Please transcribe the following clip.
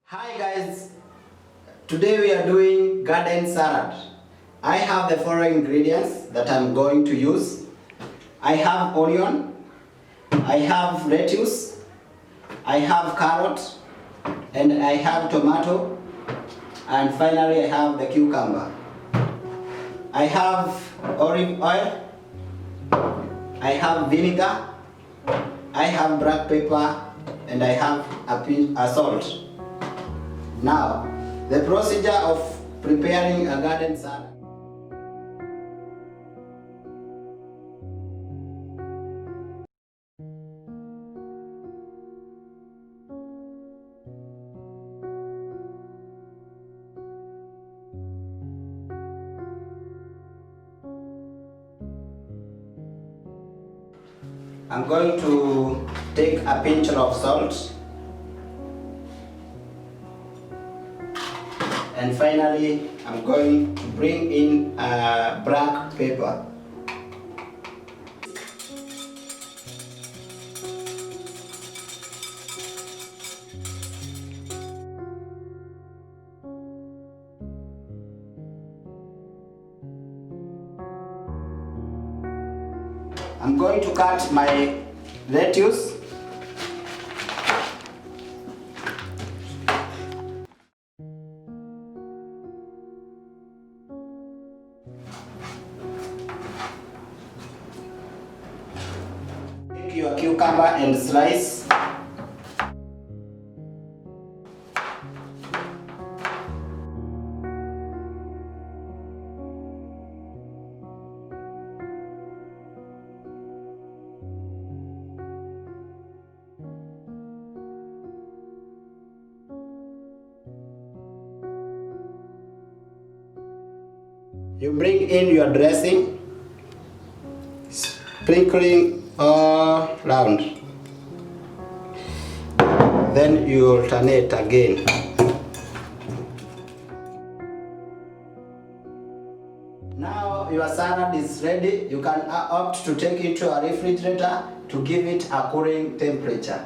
Hi guys, today we are doing garden salad. I have the following ingredients that I'm going to use. I have onion, I have lettuce, I have carrot, and I have tomato, and finally I have the cucumber. I have olive oil, I have vinegar, I have black pepper, and I have a salt. Now, the procedure of preparing a garden salad. I'm going to take a pinch of salt. And finally, I'm going to bring in black pepper. I'm going to cut my lettuce. Take your cucumber and slice. You bring in your dressing, sprinkling all round. Then you alternate again. Now your salad is ready. You can opt to take it to a refrigerator to give it a cooling temperature.